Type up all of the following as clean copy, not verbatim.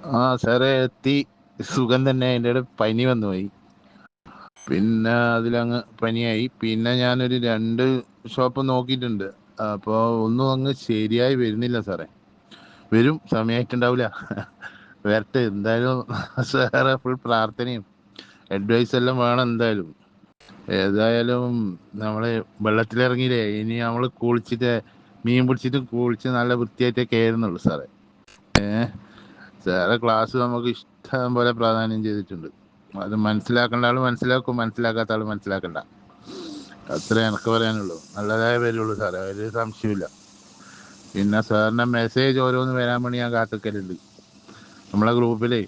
ആ സാറേ എത്തി. സുഖം തന്നെ. അതിൻ്റെ ഇടയിൽ പനി വന്നു പോയി. പിന്നെ അതിലങ്ങ് പനിയായി. പിന്നെ ഞാനൊരു 2 ഷോപ്പ് നോക്കിയിട്ടുണ്ട്. അപ്പോൾ ഒന്നും അങ്ങ് ശരിയായി വരുന്നില്ല സാറേ. വരും, സമയമായിട്ടുണ്ടാവില്ല. വരട്ടെ എന്തായാലും. സാറേ ഫുൾ പ്രാർത്ഥനയും അഡ്വൈസ് എല്ലാം വേണം എന്തായാലും. ഏതായാലും നമ്മള് വെള്ളത്തിലിറങ്ങിയില്ലേ, ഇനി നമ്മൾ കുളിച്ചിട്ട് മീൻ പിടിച്ചിട്ട് കുളിച്ച് നല്ല വൃത്തിയായിട്ടേ കയറുന്നുള്ളൂ സാറേ. സാറെ ക്ലാസ് നമുക്ക് ഇഷ്ടം പോലെ പ്രാധാന്യം ചെയ്തിട്ടുണ്ട്. അത് മനസ്സിലാക്കേണ്ട ആൾ മനസ്സിലാക്കും, മനസ്സിലാക്കാത്ത ആൾ മനസ്സിലാക്കണ്ട. അത്രേ എനിക്ക് പറയാനുള്ളൂ. നല്ലതായ വരുള്ളൂ സാറേ, ഒരു സംശയമില്ല. പിന്നെ സാറിൻ്റെ മെസ്സേജ് ഓരോന്ന് വരാൻ വേണ്ടി ഞാൻ കാത്തിക്കലുണ്ട് നമ്മളെ ഗ്രൂപ്പിലേ.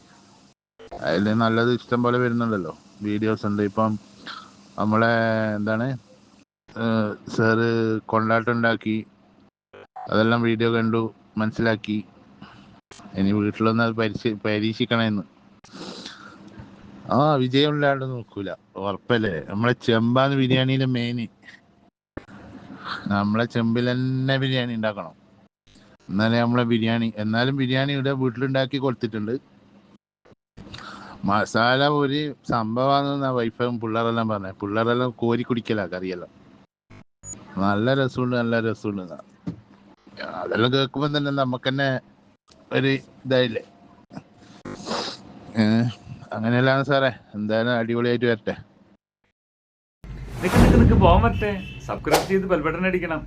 അതിൽ നല്ലത് ഇഷ്ടം പോലെ വരുന്നുണ്ടല്ലോ, വീഡിയോസ് ഉണ്ട്. ഇപ്പം നമ്മളെ എന്താണ് സാറ് കൊണ്ടാട്ടം ഉണ്ടാക്കി, അതെല്ലാം വീഡിയോ കണ്ടു, മനസ്സിലാക്കി. ഇനി വീട്ടിലൊന്ന് അത് പരീക്ഷിക്കണമെന്ന്. വിജയം ഇല്ലാണ്ട് നോക്കൂല, ഉറപ്പല്ലേ. നമ്മളെ ചെമ്പാന്ന് ബിരിയാണിയിലെ മെയിന്. നമ്മളെ ചെമ്പിൽ തന്നെ ബിരിയാണി ഉണ്ടാക്കണം, എന്നാലേ നമ്മളെ ബിരിയാണി. എന്നാലും ബിരിയാണി ഇവിടെ വീട്ടിലുണ്ടാക്കി കൊടുത്തിട്ടുണ്ട്. മസാല ഒരു സംഭവമാണെന്നാ വൈഫും പിള്ളേരെല്ലാം പറഞ്ഞത്. പിള്ളേരെല്ലാം കോരി കുടിക്കല കറിയെല്ലാം. നല്ല രസമുണ്ട്, നല്ല രസമുണ്ട്. അതെല്ലാം കേൾക്കുമ്പോൾ തന്നെ നമുക്ക് തന്നെ ഒരു ഇതായില്ലേ. അങ്ങനെയല്ലാണ് സാറേ. എന്തായാലും അടിപൊളിയായിട്ട് വരട്ടെ. നിക്ക് പോകാൻ പറ്റേ. സബ്സ്ക്രൈബ് ചെയ്ത് ബെൽ ബട്ടൺ അടിക്കണം.